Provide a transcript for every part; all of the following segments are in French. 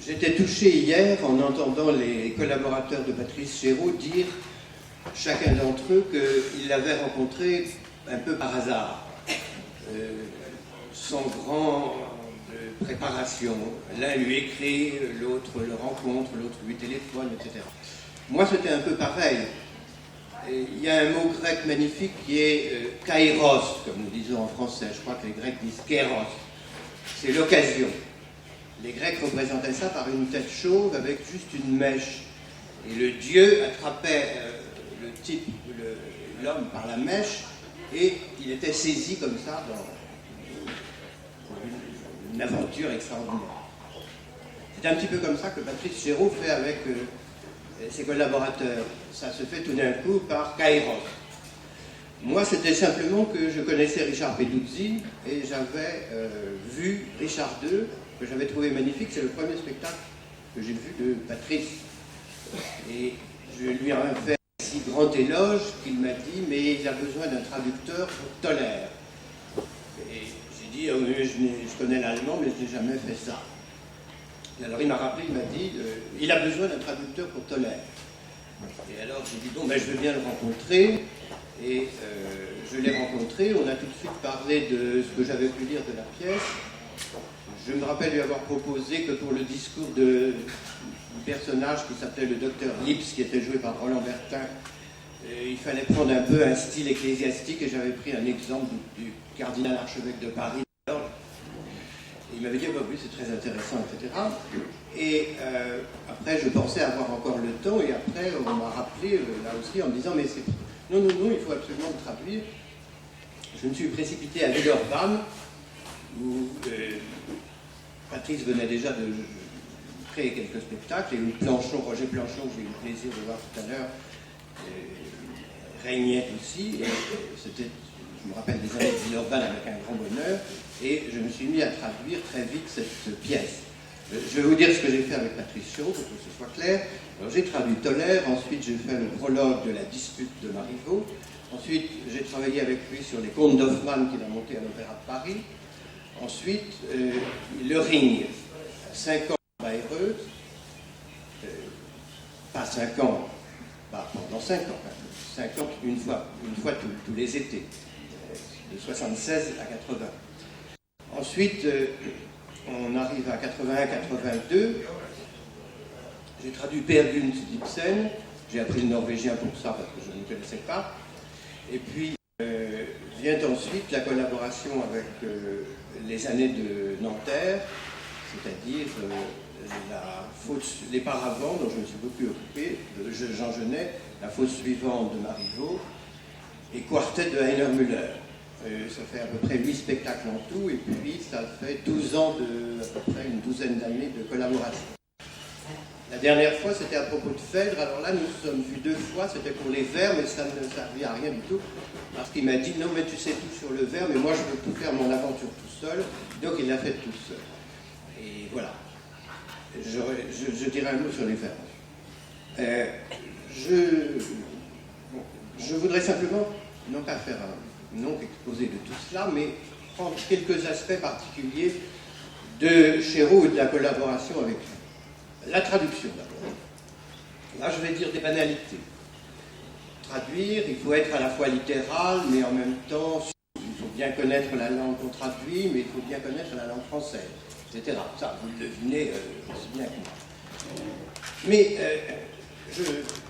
J'étais touché hier en entendant les collaborateurs de Patrice Chéreau dire, chacun d'entre eux, qu'ils l'avaient rencontré un peu par hasard, sans grande préparation. L'un lui écrit, l'autre le rencontre, l'autre lui téléphone, etc. Moi, c'était un peu pareil. Il y a un mot grec magnifique qui est kairos, comme nous disons en français. Je crois que les Grecs disent kéros. C'est l'occasion. Les Grecs représentaient ça par une tête chauve avec juste une mèche. Et le dieu attrapait le type, l'homme par la mèche, et il était saisi comme ça dans une aventure extraordinaire. C'est un petit peu comme ça que Patrice Chéreau fait avec ses collaborateurs. Ça se fait tout d'un coup par kairos. Moi, c'était simplement que je connaissais Richard Peduzzi et j'avais vu Richard II, que j'avais trouvé magnifique. C'est le premier spectacle que j'ai vu de Patrice. Et je lui ai fait un si grand éloge qu'il m'a dit « mais il a besoin d'un traducteur pour Tolère ». Et j'ai dit oh, « je connais l'allemand, mais je n'ai jamais fait ça ». Et alors il m'a rappelé, il m'a dit « il a besoin d'un traducteur pour Tolère ». Et alors j'ai dit « bon, ben, je veux bien le rencontrer ». Et je l'ai rencontré, on a tout de suite parlé de ce que j'avais pu lire de la pièce. Je me rappelle lui avoir proposé que pour le discours du personnage qui s'appelait le docteur Lips, qui était joué par Roland Bertin, il fallait prendre un peu un style ecclésiastique, et j'avais pris un exemple du cardinal archevêque de Paris. Et il m'avait dit, oh, bah oui, c'est très intéressant, etc. Et après, je pensais avoir encore le temps, et après, on m'a rappelé, là aussi, en me disant, mais c'est... Non, il faut absolument le traduire. Je me suis précipité à Villeurbanne, où Patrice venait déjà de créer quelques spectacles, et où Roger Planchon, que j'ai eu le plaisir de voir tout à l'heure, régnait aussi. Et c'était, je me rappelle des années de Villeurbanne avec un grand bonheur, et je me suis mis à traduire très vite cette pièce. Je vais vous dire ce que j'ai fait avec Patrice Chéreau, pour que ce soit clair. Alors j'ai traduit Tolère, ensuite j'ai fait le prologue de la dispute de Marivaux, ensuite j'ai travaillé avec lui sur les contes d'Hoffmann qu'il a monté à l'Opéra de Paris, ensuite le Ring, 5 ans à Bayreuth, pas 5 ans, pas pendant 5 ans, 5 ans une fois tous les étés, de 76 à 80. Ensuite, on arrive à 81-82, j'ai traduit Peer Gynt d'Ibsen, j'ai appris le norvégien pour ça parce que je ne connaissais pas, et puis vient ensuite la collaboration avec les années de Nanterre, c'est-à-dire les paravents dont je me suis beaucoup occupé, de Jean Genet, la fosse suivante de Marivaux, et Quartet de Heiner Müller. Ça fait à peu près 8 spectacles en tout, et puis ça fait 12 ans, à peu près une douzaine d'années de collaboration. La dernière fois, c'était à propos de Phèdre. Alors là, nous nous sommes vus 2 fois, c'était pour les vers, mais ça ne servait à rien du tout, parce qu'il m'a dit, non mais tu sais tout sur le vers, mais moi je veux tout faire mon aventure tout seul, donc il l'a fait tout seul. Et voilà. Je dirai un mot sur les vers. Je voudrais simplement, non pas faire un non exposé de tout cela, mais prendre quelques aspects particuliers de Chéreau et de la collaboration avec lui. La traduction d'abord. Là, je vais dire des banalités. Traduire, il faut être à la fois littéral, mais en même temps, il faut bien connaître la langue qu'on traduit, mais il faut bien connaître la langue française, etc. Ça, vous le devinez aussi bien que moi. Mais je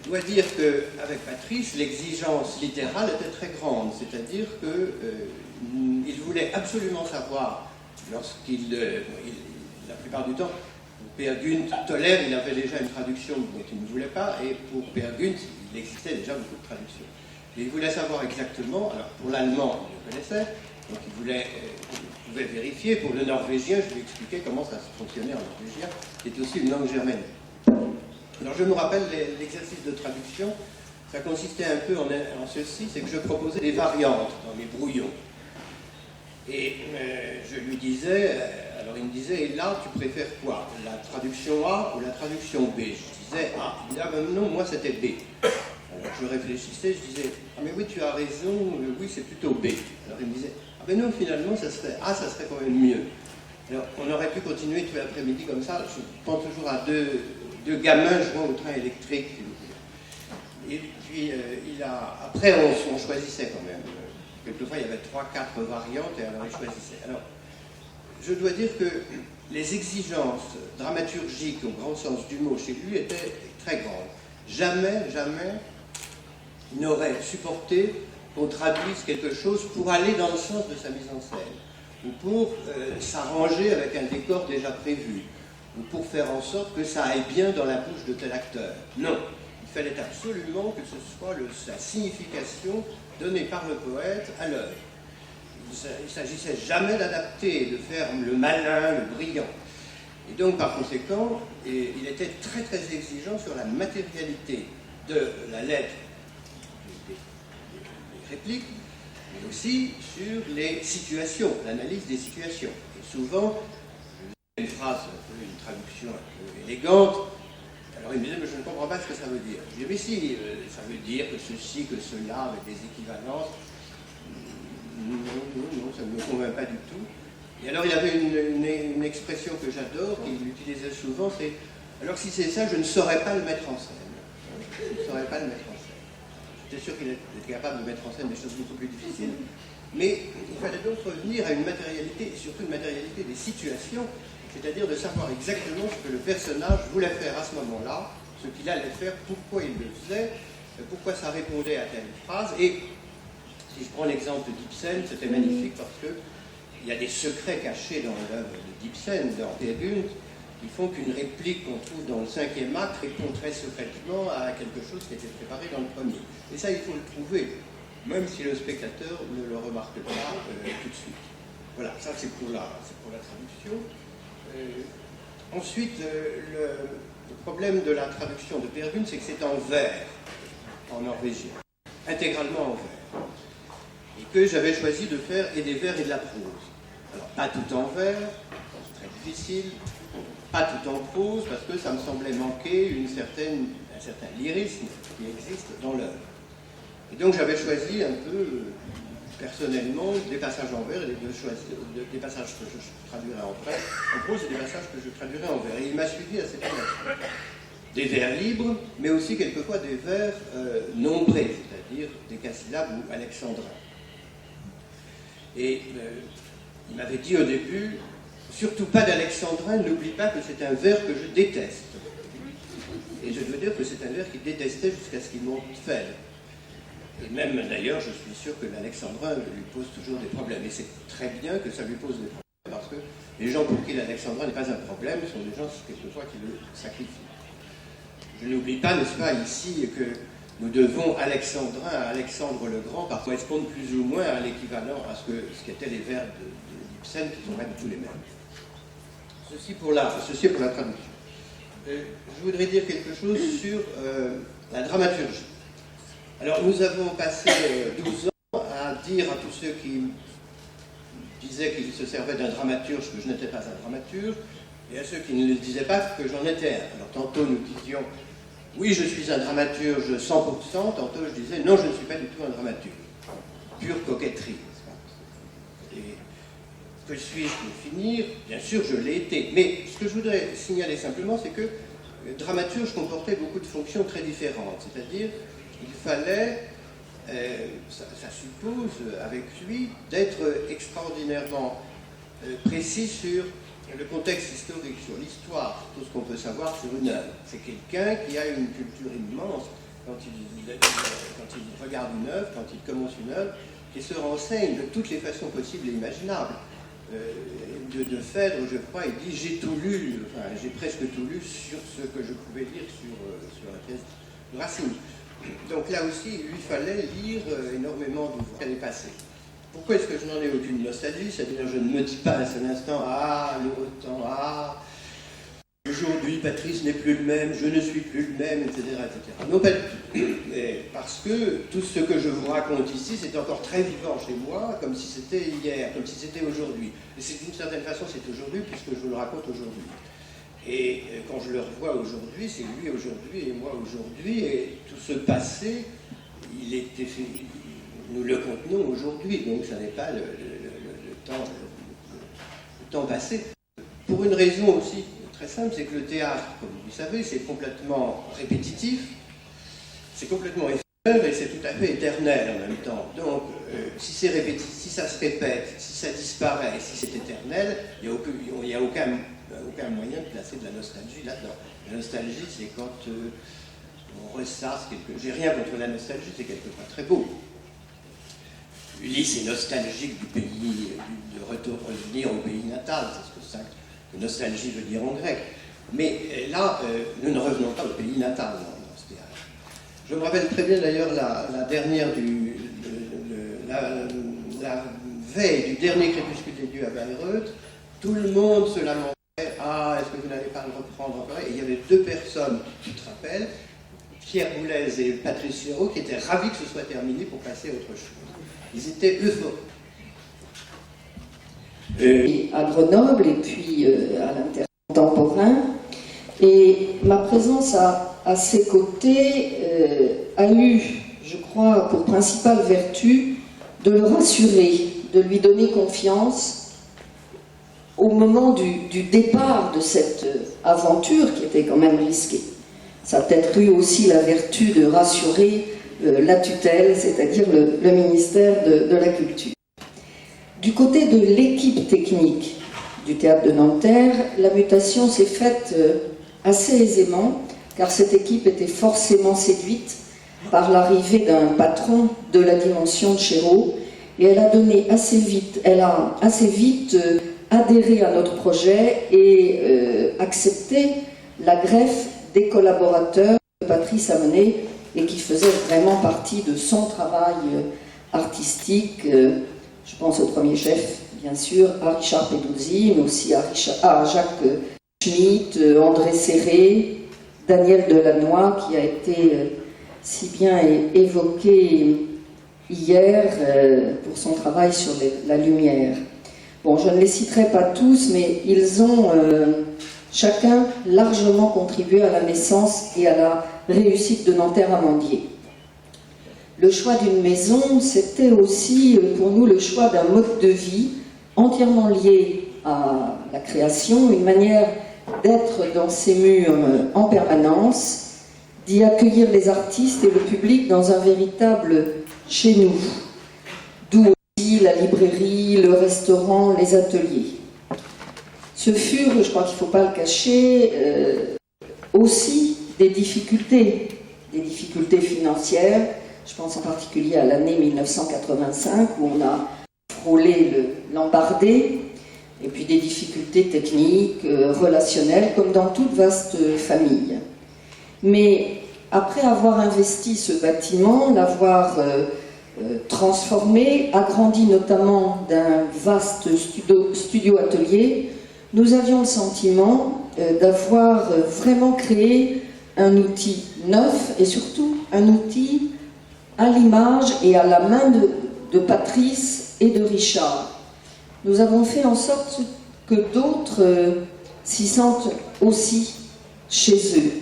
dois dire qu'avec Patrice, l'exigence littérale était très grande, c'est-à-dire qu'il voulait absolument savoir, lorsqu'il, la plupart du temps, pour Peer Gynt, Tolère, il avait déjà une traduction dont il ne voulait pas, et pour Peer Gynt, il existait déjà beaucoup de traductions. Et il voulait savoir exactement, alors pour l'allemand, il le connaissait, donc il pouvait vérifier, pour le norvégien, je lui expliquais comment ça fonctionnait en norvégien, qui est aussi une langue germanique. Alors je me rappelle l'exercice de traduction, ça consistait un peu en ceci, c'est que je proposais des variantes dans mes brouillons. Et je lui disais, alors il me disait, et là tu préfères quoi? La traduction A ou la traduction B? Je disais A, il me disait, ah ben non, moi c'était B. Alors je réfléchissais, je disais, ah mais oui tu as raison, oui c'est plutôt B. Alors il me disait, ah ben non finalement ça serait A, ça serait quand même mieux. Alors, on aurait pu continuer tout l'après-midi comme ça. Je pense toujours à deux gamins jouant au train électrique. Et puis, après, on choisissait quand même. Quelquefois, il y avait 3-4 variantes et alors il choisissait. Alors, je dois dire que les exigences dramaturgiques, au grand sens du mot, chez lui, étaient très grandes. Jamais, jamais, il n'aurait supporté qu'on traduise quelque chose pour aller dans le sens de sa mise en scène, ou pour s'arranger avec un décor déjà prévu, ou pour faire en sorte que ça aille bien dans la bouche de tel acteur. Non, il fallait absolument que ce soit sa signification donnée par le poète à l'œuvre. Il ne s'agissait jamais d'adapter, de faire le malin, le brillant. Et donc, par conséquent, il était très très exigeant sur la matérialité de la lettre, des répliques, mais aussi sur les situations, l'analyse des situations. Et souvent, une phrase, une traduction un peu élégante, alors il me disait, mais je ne comprends pas ce que ça veut dire. Je dis, mais si, ça veut dire que ceci, que cela, avec des équivalences. Non, ça ne me convainc pas du tout. Et alors il avait une expression que j'adore, qu'il utilisait souvent, c'est « alors si c'est ça, je ne saurais pas le mettre en scène. » Je ne saurais pas le mettre en scène. J'étais sûr qu'il était capable de mettre en scène des choses beaucoup plus difficiles, mais il fallait donc revenir à une matérialité, et surtout une matérialité des situations, c'est-à-dire de savoir exactement ce que le personnage voulait faire à ce moment-là, ce qu'il allait faire, pourquoi il le faisait, pourquoi ça répondait à telle phrase, et si je prends l'exemple d'Ibsen, c'était magnifique parce qu'il y a des secrets cachés dans l'œuvre d'Ibsen, dans Peer Gynt, qui font qu'une réplique qu'on trouve dans le 5e acte répond très secrètement à quelque chose qui était préparé dans le premier. Et ça, il faut le trouver, même si le spectateur ne le remarque pas tout de suite. Voilà, ça c'est pour la traduction. Ensuite, le problème de la traduction de Peer Gynt, c'est que c'est en vers, en norvégien, intégralement en vers. Et que j'avais choisi de faire et des vers et de la prose. Alors, pas tout en vers, c'est très difficile, pas tout en prose, parce que ça me semblait manquer un certain lyrisme qui existe dans l'œuvre. Et donc j'avais choisi un peu, personnellement, des passages en vers et des passages que je traduirais en prose et des passages que je traduirais en vers. Et il m'a suivi à cette relation. Des vers libres, mais aussi quelquefois des vers nombrés, c'est-à-dire des casyllabes ou alexandrins. Et il m'avait dit au début, surtout pas d'alexandrin, n'oublie pas que c'est un vers que je déteste. Et je dois dire que c'est un vers qu'il détestait jusqu'à ce qu'il monte faible. Et même d'ailleurs, je suis sûr que l'alexandrin lui pose toujours des problèmes. Et c'est très bien que ça lui pose des problèmes, parce que les gens pour qui l'alexandrin n'est pas un problème sont des gens quelquefois qui le sacrifient. Je n'oublie pas, n'est-ce pas, ici, que nous devons Alexandrin à Alexandre le Grand par correspondre plus ou moins à l'équivalent à ce qu'étaient les vers d'Ibsen, qui sont pas du tout les mêmes. Ceci pour la traduction. Je voudrais dire quelque chose sur la dramaturgie. Alors, nous avons passé 12 ans à dire à tous ceux qui disaient qu'ils se servaient d'un dramaturge que je n'étais pas un dramaturge, et à ceux qui ne le disaient pas que j'en étais un. Alors, tantôt nous disions oui, je suis un dramaturge 100%, tantôt je disais non, je ne suis pas du tout un dramaturge. Pure coquetterie. Et que suis-je pour finir? Bien sûr, je l'ai été. Mais ce que je voudrais signaler simplement, c'est que le dramaturge comportait beaucoup de fonctions très différentes. C'est-à-dire, il fallait, ça suppose avec lui, d'être extraordinairement précis sur le contexte historique, sur l'histoire, tout ce qu'on peut savoir sur une œuvre. C'est quelqu'un qui a une culture immense quand il regarde une œuvre, quand il commence une œuvre, qui se renseigne de toutes les façons possibles et imaginables. De Phèdre, je crois, il dit « j'ai tout lu, enfin j'ai presque tout lu sur ce que je pouvais lire sur la pièce de Racine ». Donc là aussi, il lui fallait lire énormément d'ouvrages qui allaient passer. Pourquoi est-ce que je n'en ai aucune nostalgie? C'est-à-dire, je ne me dis pas à cet instant, ah, le temps, ah, aujourd'hui, Patrice n'est plus le même, je ne suis plus le même, etc., etc. Non, pas du tout. Mais parce que tout ce que je vous raconte ici, c'est encore très vivant chez moi, comme si c'était hier, comme si c'était aujourd'hui. Et c'est d'une certaine façon, c'est aujourd'hui, puisque je vous le raconte aujourd'hui. Et quand je le revois aujourd'hui, c'est lui aujourd'hui et moi aujourd'hui, et tout ce passé, il était fait. Nous le contenons aujourd'hui, donc ça n'est pas le temps passé. pour une raison aussi très simple, c'est que le théâtre, comme vous le savez, c'est complètement répétitif, c'est complètement éphémère et c'est tout à fait éternel en même temps. Donc, si c'est répétitif, si ça se répète, si ça disparaît, si c'est éternel, il n'y a aucun moyen de placer de la nostalgie là-dedans. La nostalgie, c'est quand on ressasse quelque... J'ai rien contre la nostalgie, c'est quelquefois très beau. Ulysse est nostalgique du pays, de revenir au pays natal, c'est ce que ça que nostalgie veut dire en grec. Mais là, nous ne revenons pas au pays natal dans ce théâtre. Je me rappelle très bien d'ailleurs la dernière la veille du dernier crépuscule des dieux à Bayreuth, tout le monde se lamentait. Ah, est-ce que vous n'allez pas le reprendre encore? Et il y avait deux personnes, tu te rappelles, Pierre Boulez et Patrice Chéreau, qui étaient ravis que ce soit terminé pour passer à autre chose. Ils étaient euphoriques. À Grenoble et puis à l'Intercontemporain contemporain. Et ma présence à ses côtés a eu, je crois, pour principale vertu de le rassurer, de lui donner confiance au moment du départ de cette aventure qui était quand même risquée. Ça a peut-être eu aussi la vertu de rassurer la tutelle, c'est-à-dire le ministère de la Culture. Du côté de l'équipe technique du Théâtre de Nanterre, la mutation s'est faite assez aisément, car cette équipe était forcément séduite par l'arrivée d'un patron de la dimension de Chéreau, et elle a assez vite adhéré à notre projet et accepté la greffe des collaborateurs que Patrice a menés et qui faisaient vraiment partie de son travail artistique. Je pense au premier chef, bien sûr, à Richard Peduzzi, mais aussi à Jacques Schmitt, André Serré, Daniel Delannoy, qui a été si bien évoqué hier pour son travail sur la lumière. Bon, je ne les citerai pas tous, mais ils ont chacun largement contribué à la naissance et à la réussite de Nanterre-Amandier. Le choix d'une maison, c'était aussi pour nous le choix d'un mode de vie entièrement lié à la création, une manière d'être dans ces murs en permanence, d'y accueillir les artistes et le public dans un véritable chez nous, d'où aussi la librairie, le restaurant, les ateliers. Ce furent, je crois qu'il ne faut pas le cacher, aussi des difficultés financières. Je pense en particulier à l'année 1985 où on a frôlé l'embardé, et puis des difficultés techniques, relationnelles, comme dans toute vaste famille. Mais après avoir investi ce bâtiment, l'avoir transformé, agrandi notamment d'un vaste studio-atelier, nous avions le sentiment d'avoir vraiment créé un outil neuf et surtout un outil à l'image et à la main de Patrice et de Richard. Nous avons fait en sorte que d'autres s'y sentent aussi chez eux.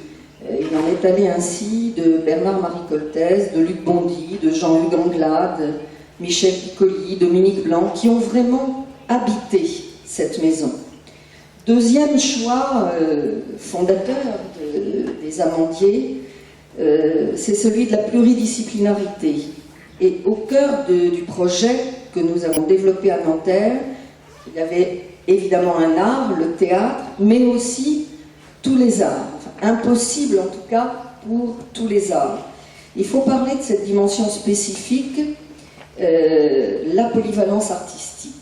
Il en est allé ainsi de Bernard-Marie Coltès, de Luc Bondy, de Jean-Hugues Anglade, Michel Piccoli, Dominique Blanc, qui ont vraiment habité cette maison. Deuxième choix fondateur des Amandiers, c'est celui de la pluridisciplinarité. Et au cœur du projet que nous avons développé à Nanterre, il y avait évidemment un art, le théâtre, mais aussi tous les arts. Enfin, impossible en tout cas pour tous les arts. Il faut parler de cette dimension spécifique, la polyvalence artistique.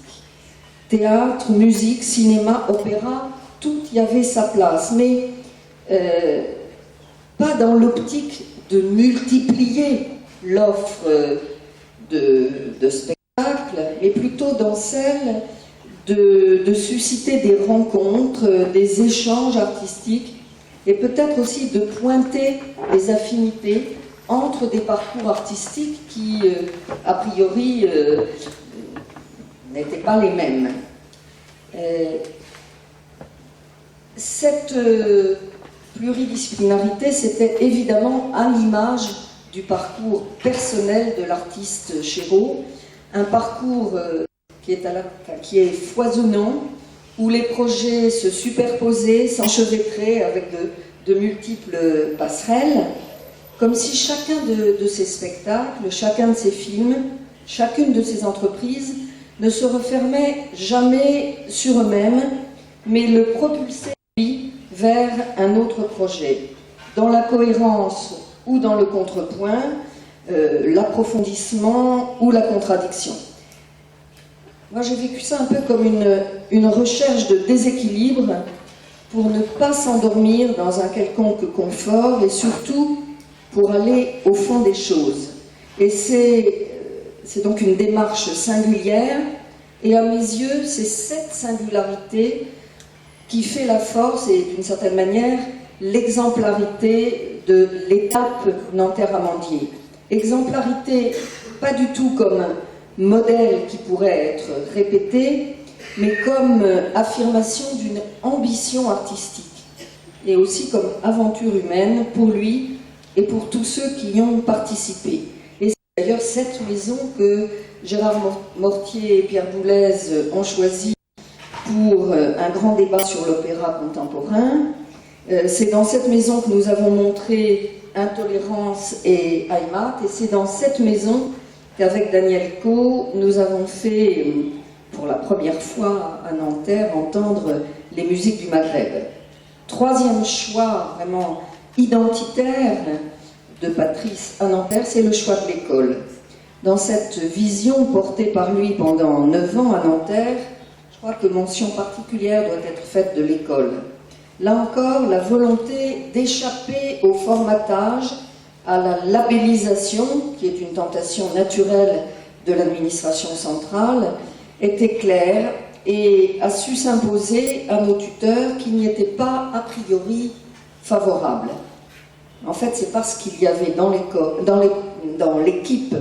Théâtre, musique, cinéma, opéra, tout y avait sa place, mais pas dans l'optique de multiplier l'offre de spectacles, mais plutôt dans celle de susciter des rencontres, des échanges artistiques, et peut-être aussi de pointer les affinités entre des parcours artistiques qui, a priori, n'étaient pas les mêmes. Cette pluridisciplinarité, c'était évidemment à l'image du parcours personnel de l'artiste Chéreau, un parcours qui est foisonnant, où les projets se superposaient, s'enchevêtraient avec de multiples passerelles, comme si chacun de ces spectacles, chacun de ces films, chacune de ces entreprises ne se refermait jamais sur eux-mêmes, mais le propulsait, lui, vers un autre projet, dans la cohérence ou dans le contrepoint, l'approfondissement ou la contradiction. Moi, j'ai vécu ça un peu comme une recherche de déséquilibre pour ne pas s'endormir dans un quelconque confort et surtout pour aller au fond des choses. Et c'est donc une démarche singulière et à mes yeux, c'est cette singularité qui fait la force et d'une certaine manière l'exemplarité de l'étape Nanterre-Amandier. Exemplarité pas du tout comme modèle qui pourrait être répété, mais comme affirmation d'une ambition artistique et aussi comme aventure humaine pour lui et pour tous ceux qui y ont participé. Et c'est d'ailleurs cette maison que Gérard Mortier et Pierre Boulez ont choisi pour un grand débat sur l'opéra contemporain. C'est dans cette maison que nous avons montré Intolérance et Heimat, et c'est dans cette maison qu'avec Daniel Caux, nous avons fait, pour la première fois à Nanterre, entendre les musiques du Maghreb. Troisième choix vraiment identitaire de Patrice à Nanterre, c'est le choix de l'école. Dans cette vision portée par lui pendant 9 ans à Nanterre, je crois que mention particulière doit être faite de l'école. Là encore, la volonté d'échapper au formatage, à la labellisation, qui est une tentation naturelle de l'administration centrale, était claire et a su s'imposer à nos tuteurs qui n'y étaient pas a priori favorables. En fait, c'est parce qu'il y avait dans l'équipe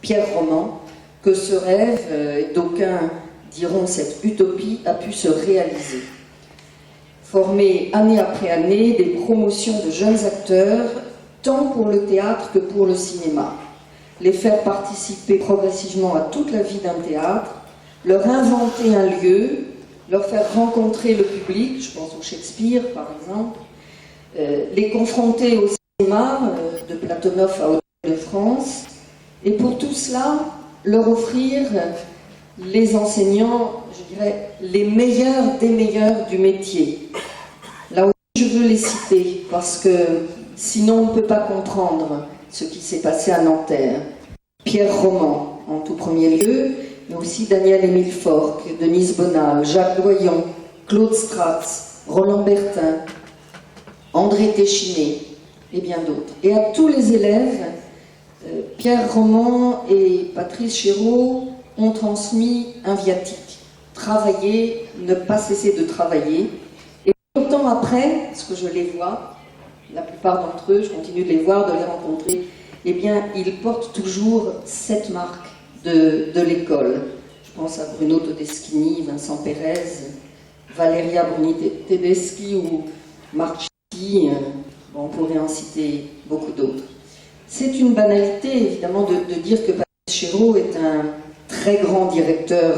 Pierre Roman que ce rêve, d'aucuns diront cette utopie, a pu se réaliser. Former année après année des promotions de jeunes acteurs, tant pour le théâtre que pour le cinéma. Les faire participer progressivement à toute la vie d'un théâtre, leur inventer un lieu, leur faire rencontrer le public, je pense au Shakespeare par exemple, les confronter au cinéma, de Platonov à Hôtel de France, et pour tout cela, leur offrir les enseignants, je dirais, les meilleurs des meilleurs du métier. Là aussi, je veux les citer, parce que sinon on ne peut pas comprendre ce qui s'est passé à Nanterre. Pierre Roman, en tout premier lieu, mais aussi Daniel-Émile Forck, Denise Bonal, Jacques Doyon, Claude Stratz, Roland Bertin, André Téchiné, et bien d'autres. Et à tous les élèves, Pierre Roman et Patrice Chéreau ont transmis un viatique. Travailler, ne pas cesser de travailler. Et longtemps après, parce que je les vois, la plupart d'entre eux, je continue de les voir, de les rencontrer, eh bien, ils portent toujours cette marque de l'école. Je pense à Bruno Todeschini, Vincent Pérez, Valeria Bruni-Tedeschi ou Marc Chichi, on pourrait en citer beaucoup d'autres. C'est une banalité, évidemment, de dire que Patrice Chéreau est un très grand directeur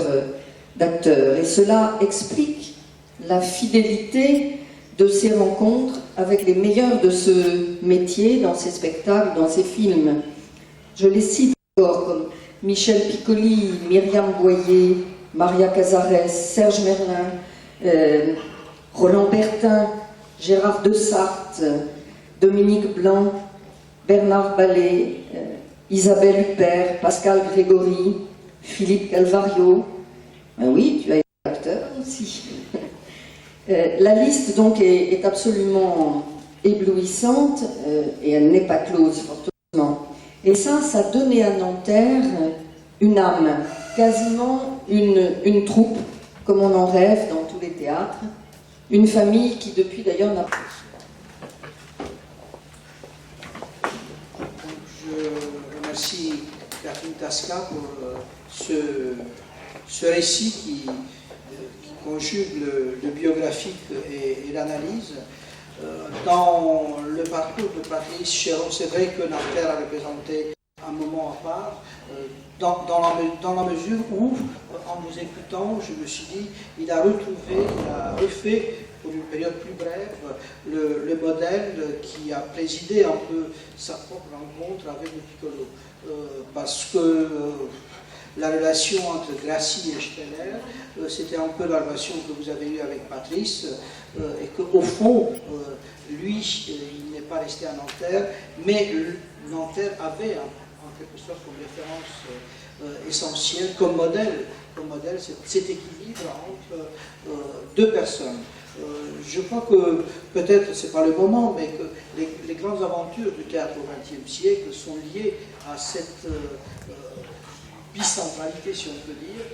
d'acteurs. Et cela explique la fidélité de ses rencontres avec les meilleurs de ce métier, dans ses spectacles, dans ses films. Je les cite encore comme Michel Piccoli, Myriam Boyer, Maria Cazares, Serge Merlin, Roland Bertin, Gérard Dessart, Dominique Blanc, Bernard Ballet, Isabelle Huppert, Pascal Grégory, Philippe Calvario. Ben oui, tu as été acteur aussi. La liste donc est absolument éblouissante et elle n'est pas close, fort heureusement. Et ça donnait à Nanterre une âme, quasiment une troupe, comme on en rêve dans tous les théâtres, une famille qui depuis d'ailleurs n'a pas... Je remercie Catherine Tasca pour ce récit qui conjugue le biographique et l'analyse. Dans le parcours de Patrice Chéreau, c'est vrai que Nanterre a représenté un moment à part, dans la mesure où, en vous écoutant, je me suis dit, il a refait, pour une période plus brève, le modèle qui a présidé un peu sa propre rencontre avec le piccolo. Parce que la relation entre Grassi et Steller, c'était un peu la relation que vous avez eue avec Patrice, et qu'au fond, lui, il n'est pas resté à Nanterre, mais Nanterre avait en quelque sorte comme référence essentielle, comme modèle cet équilibre entre deux personnes. Je crois que, peut-être c'est pas le moment, mais que les grandes aventures du théâtre au XXe siècle sont liées à cette bicentralité, si on peut dire.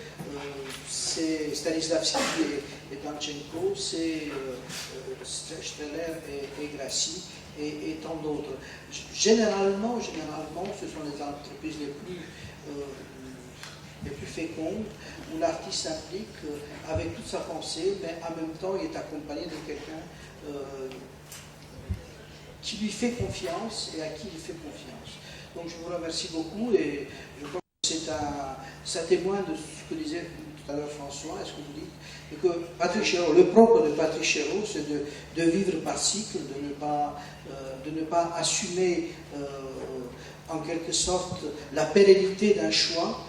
C'est Stanislavski et Danchenko, c'est Steller et Grassi et tant d'autres. Généralement, ce sont les entreprises les plus fécondes, où l'artiste s'implique avec toute sa pensée, mais en même temps il est accompagné de quelqu'un qui lui fait confiance et à qui il fait confiance. Donc je vous remercie beaucoup et je crois que ça témoigne de ce que disait tout à l'heure François, est-ce que vous dites, et que Patrice Chéreau, le propre de Patrice Chéreau, c'est de vivre par cycle, de ne pas assumer en quelque sorte la pérennité d'un choix,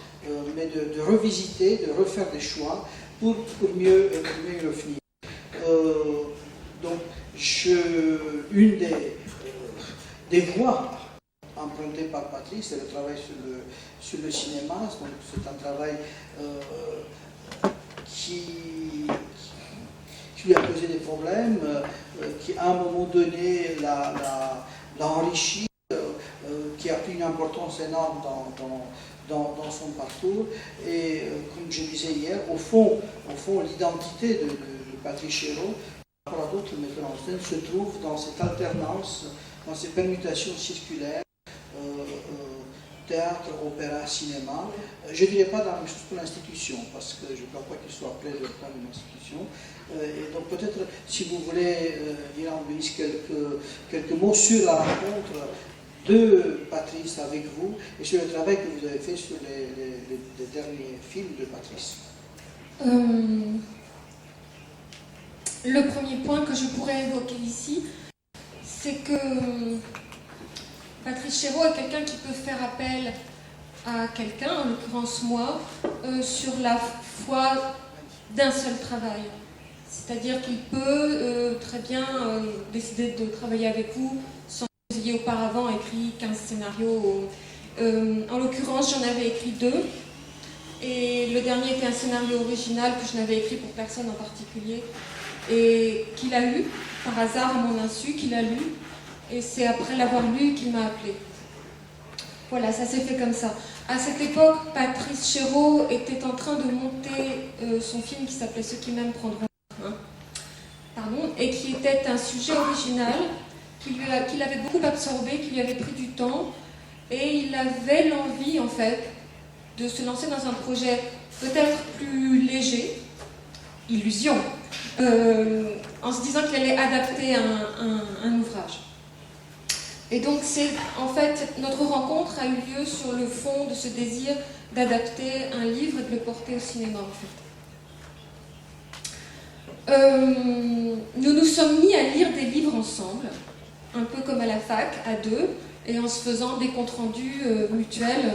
mais de revisiter, de refaire des choix pour mieux y revenir. Donc, une des voies empruntées par Patrice, c'est le travail sur le cinéma. Donc, c'est un travail qui lui a posé des problèmes, qui à un moment donné l'a enrichi, qui a pris une importance énorme dans son parcours. Et comme je disais hier, au fond l'identité de Patrice Chéreau, par rapport à d'autres metteurs en scène, se trouve dans cette alternance, dans ces permutations circulaires, théâtre, opéra, cinéma. Je ne dirais pas dans la même chose pour l'institution, parce que je ne crois pas qu'il soit près de prendre une institution. Et donc peut-être, si vous voulez, Ilan Louis, quelques mots sur la rencontre de Patrice avec vous et sur le travail que vous avez fait sur les derniers films de Patrice. Le premier point que je pourrais évoquer ici, c'est que Patrice Chéreau est quelqu'un qui peut faire appel à quelqu'un, en l'occurrence moi, sur la foi d'un seul travail. C'est-à-dire qu'il peut très bien décider de travailler avec vous sans que vous ayez auparavant écrit 15 scénarios. En l'occurrence, j'en avais écrit 2. Et le dernier était un scénario original que je n'avais écrit pour personne en particulier. Et qu'il a lu, par hasard à mon insu, qu'il a lu. Et c'est après l'avoir lu qu'il m'a appelé. Voilà, ça s'est fait comme ça. À cette époque, Patrice Chéreau était en train de monter son film qui s'appelait « Ceux qui m'aiment prendront un ». Pardon, et qui était un sujet original, qu'il avait beaucoup absorbé, qui lui avait pris du temps. Et il avait l'envie, en fait, de se lancer dans un projet peut-être plus léger, illusion, en se disant qu'il allait adapter un ouvrage. Et donc, en fait, notre rencontre a eu lieu sur le fond de ce désir d'adapter un livre et de le porter au cinéma, en fait. Nous nous sommes mis à lire des livres ensemble, un peu comme à la fac, à deux, et en se faisant des comptes rendus mutuels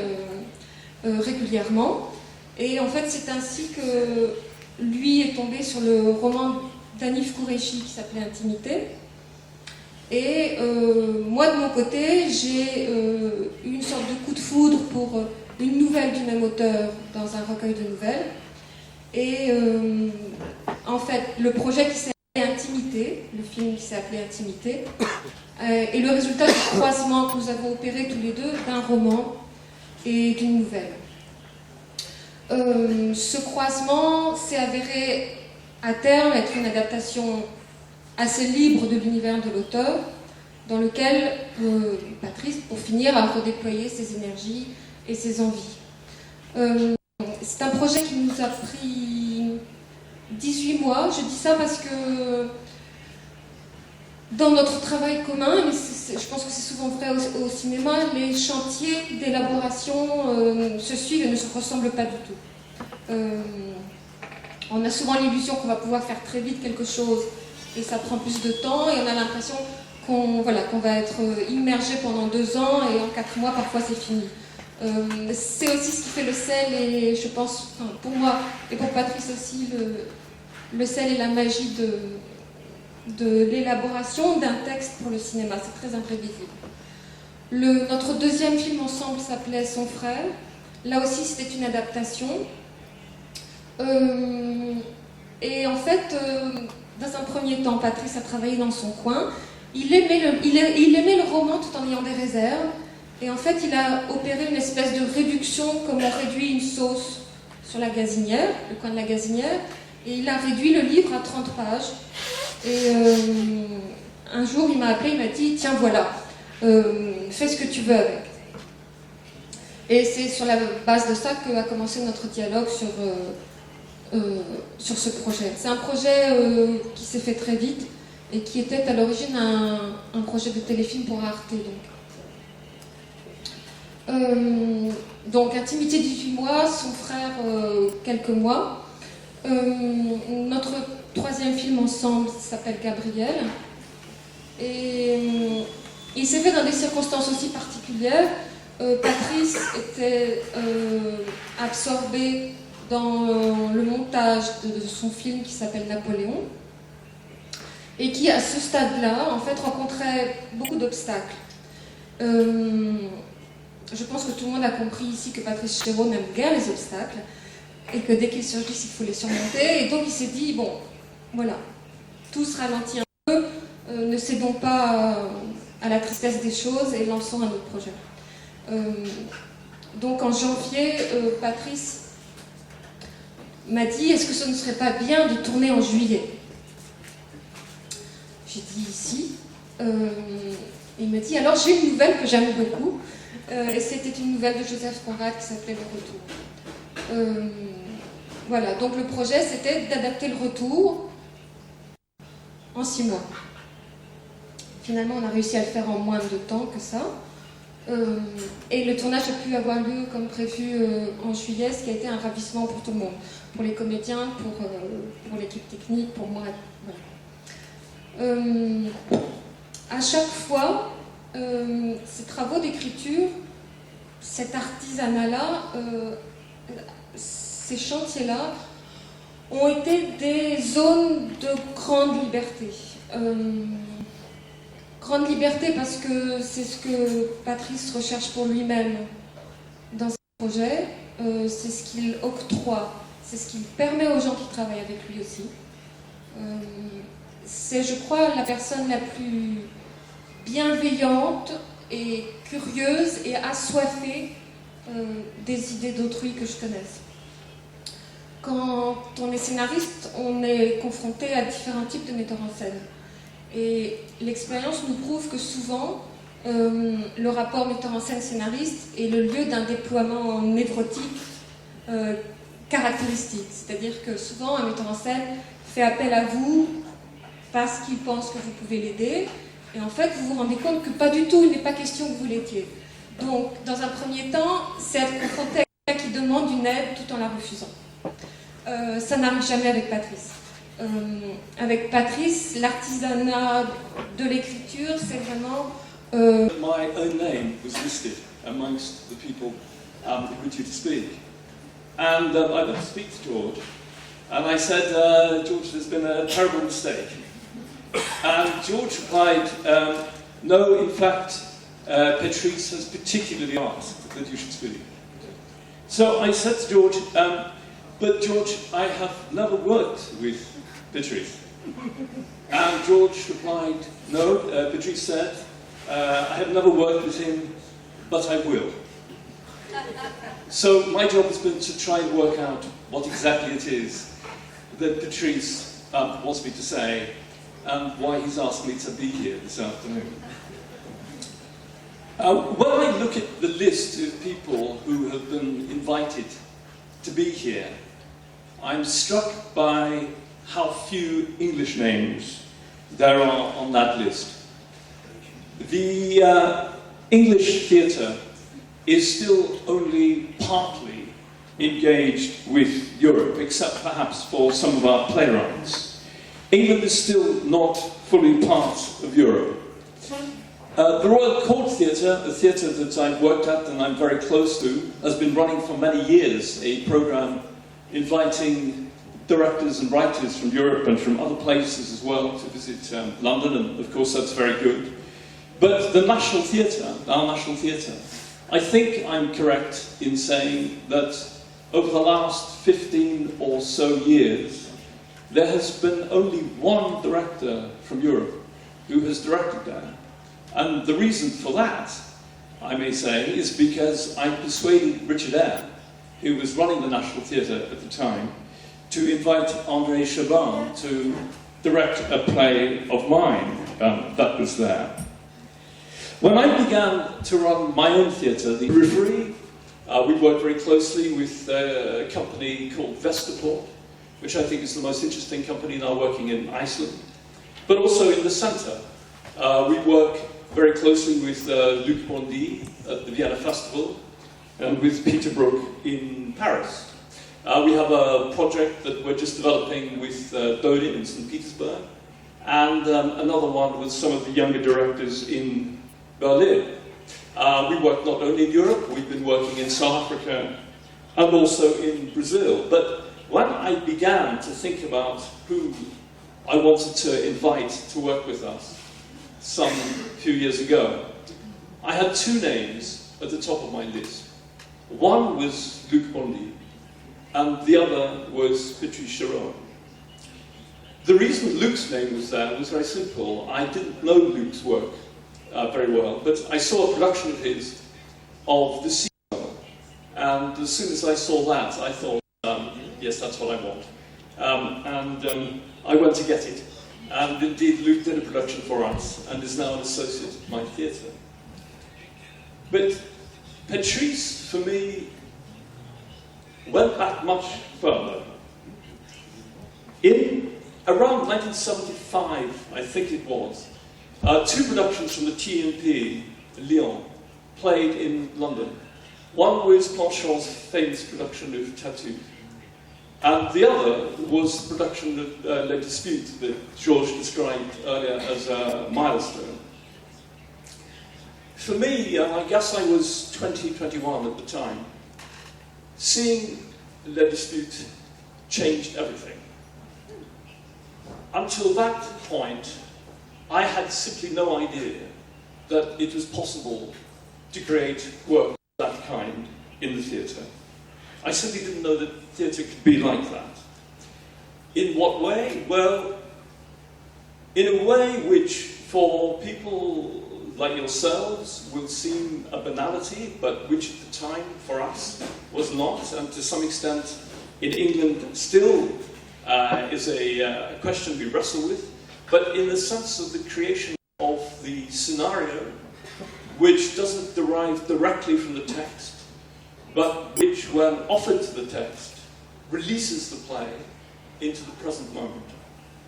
régulièrement. Et en fait, c'est ainsi que lui est tombé sur le roman d'Hanif Kureishi qui s'appelait Intimité. Et moi, de mon côté, j'ai eu une sorte de coup de foudre pour une nouvelle du même auteur dans un recueil de nouvelles. Et en fait, le projet qui s'est appelé Intimité, le film qui s'est appelé Intimité, est le résultat du croisement que nous avons opéré tous les deux d'un roman et d'une nouvelle. Ce croisement s'est avéré à terme être une adaptation assez libre de l'univers de l'auteur, dans lequel Patrice, pour finir, a redéployé ses énergies et ses envies. C'est un projet qui nous a pris 18 mois. Je dis ça parce que dans notre travail commun, mais je pense que c'est souvent vrai au cinéma, les chantiers d'élaboration se suivent et ne se ressemblent pas du tout. On a souvent l'illusion qu'on va pouvoir faire très vite quelque chose et ça prend plus de temps et on a l'impression qu'on va être immergé pendant 2 ans et en 4 mois parfois c'est fini. C'est aussi ce qui fait le sel et je pense, enfin, pour moi et pour Patrice aussi, le sel et la magie de l'élaboration d'un texte pour le cinéma, c'est très imprévisible. Notre deuxième film ensemble s'appelait Son frère. Là aussi c'était une adaptation. Et en fait, dans un premier temps, Patrice a travaillé dans son coin. Il aimait le roman tout en ayant des réserves. Et en fait, il a opéré une espèce de réduction, comme on réduit une sauce sur la gazinière, le coin de la gazinière. Et il a réduit le livre à 30 pages. Et un jour, il m'a appelé, il m'a dit « Tiens, voilà, fais ce que tu veux avec ». Et c'est sur la base de ça qu'a commencé notre dialogue sur ce projet. C'est un projet qui s'est fait très vite et qui était à l'origine un projet de téléfilm pour Arte. Donc Intimité 18 mois, Son frère quelques mois. Notre troisième film ensemble s'appelle Gabriel. Et il s'est fait dans des circonstances aussi particulières. Patrice était absorbé dans le montage de son film qui s'appelle Napoléon et qui, à ce stade-là, en fait, rencontrait beaucoup d'obstacles. Je pense que tout le monde a compris ici que Patrice Chéreau n'aime guère les obstacles et que dès qu'ils surgissent, il faut les surmonter. Et donc il s'est dit, bon, voilà, tout se ralentit un peu, ne cédons pas à la tristesse des choses et lançons un autre projet. Donc en janvier, Patrice m'a dit, est-ce que ce ne serait pas bien de tourner en juillet? J'ai dit si. Il me dit, alors j'ai une nouvelle que j'aime beaucoup. Et c'était une nouvelle de Joseph Conrad qui s'appelait Le Retour. Voilà, donc le projet c'était d'adapter Le Retour en 6 mois. Finalement, on a réussi à le faire en moins de temps que ça. Et le tournage a pu avoir lieu comme prévu en juillet, ce qui a été un ravissement pour tout le monde. Pour les comédiens, pour l'équipe technique, pour moi. Voilà. À chaque fois, ces travaux d'écriture, cet artisanat-là, ces chantiers-là, ont été des zones de grande liberté. Grande liberté parce que c'est ce que Patrice recherche pour lui-même dans ses projets, c'est ce qu'il octroie, c'est ce qu'il permet aux gens qui travaillent avec lui aussi. C'est, je crois, la personne la plus bienveillante et curieuse et assoiffée des idées d'autrui que je connaisse. Quand on est scénariste, on est confronté à différents types de metteurs en scène. Et l'expérience nous prouve que souvent, le rapport metteur en scène-scénariste est le lieu d'un déploiement névrotique caractéristique. C'est-à-dire que souvent, un metteur en scène fait appel à vous parce qu'il pense que vous pouvez l'aider. Et en fait, vous vous rendez compte que pas du tout, il n'est pas question que vous l'aidiez. Donc, dans un premier temps, c'est être confronté à quelqu'un qui demande une aide tout en la refusant. Ça n'arrive jamais avec Patrice. Avec Patrice, l'artisanat de l'écriture, c'est vraiment... My own name was listed amongst the people with you to speak. And I went to speak to George, and I said, George, there's been a terrible mistake. And George replied, no, in fact, Patrice has particularly asked that you should speak. So I said to George, but George, I have never worked with Patrice. And George replied, no, Patrice said, I have never worked with him, but I will. So my job has been to try and work out what exactly it is that Patrice wants me to say and why he's asked me to be here this afternoon. When I look at the list of people who have been invited to be here, I'm struck by how few English names there are on that list. The English theatre is still only partly engaged with Europe, except perhaps for some of our playwrights. England is still not fully part of Europe. The Royal Court Theatre, a theatre that I've worked at and I'm very close to, has been running for many years a programme inviting directors and writers from Europe and from other places as well to visit London, and of course that's very good. But the National Theatre, our National Theatre, I think I'm correct in saying that over the last 15 or so years, there has been only one director from Europe who has directed there. And the reason for that, I may say, is because I persuaded Richard Eyre, who was running the National Theatre at the time, to invite André Chaban to direct a play of mine that was there. When I began to run my own theatre, the Periphery, we worked very closely with a company called Vesterport, which I think is the most interesting company now working in Iceland, but also in the centre. We work very closely with Luc Bondy at the Vienna Festival and with Peter Brook in Paris. We have a project that we're just developing with Dodin in St. Petersburg, and another one with some of the younger directors in Berlin. We work not only in Europe, we've been working in South Africa and also in Brazil. But when I began to think about who I wanted to invite to work with us some few years ago, I had two names at the top of my list. One was Luc Bondy, and the other was Patrice Chéreau. The reason Luc's name was there was very simple. I didn't know Luc's work very well, but I saw a production of his of The Seagull, and as soon as I saw that, I thought, yes, that's what I want. I went to get it, and indeed Luc did a production for us, and is now an associate of my theatre. But Patrice, for me, went back much further. In around 1975, I think it was, two productions from the TNP, Lyon, played in London. One was Planchon's famous production of Tattoo, and the other was the production of Le Dispute that Georges described earlier as a milestone. For me, I guess I was 20, 21 at the time, seeing Le Dispute changed everything. Until that point, I had simply no idea that it was possible to create work of that kind in the theatre. I simply didn't know that theatre could be like that. In what way? Well, in a way which, for people like yourselves, will seem a banality, but which at the time, for us, was not, and to some extent, in England, still is a question we wrestle with, but in the sense of the creation of the scenario, which doesn't derive directly from the text, but which, when offered to the text, releases the play into the present moment.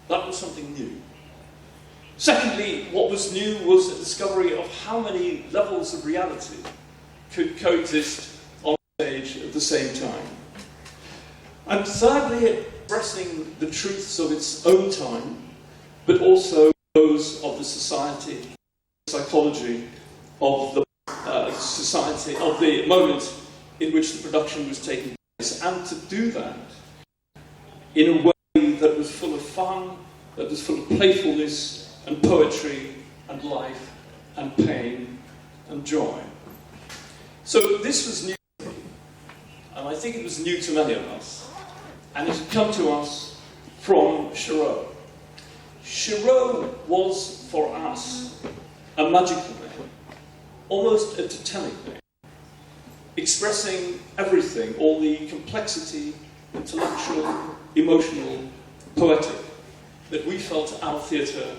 That was something new. Secondly, what was new was the discovery of how many levels of reality could coexist on stage at the same time. And thirdly, expressing the truths of its own time, but also those of the society, psychology of the society, of the moment in which the production was taking place, and to do that in a way that was full of fun, that was full of playfulness and poetry and life and pain and joy. So this was new to me, and I think it was new to many of us, and it had come to us from Chéreau. Chéreau was, for us, a magical name, almost a totemic name, expressing everything, all the complexity, intellectual, emotional, poetic, that we felt our theatre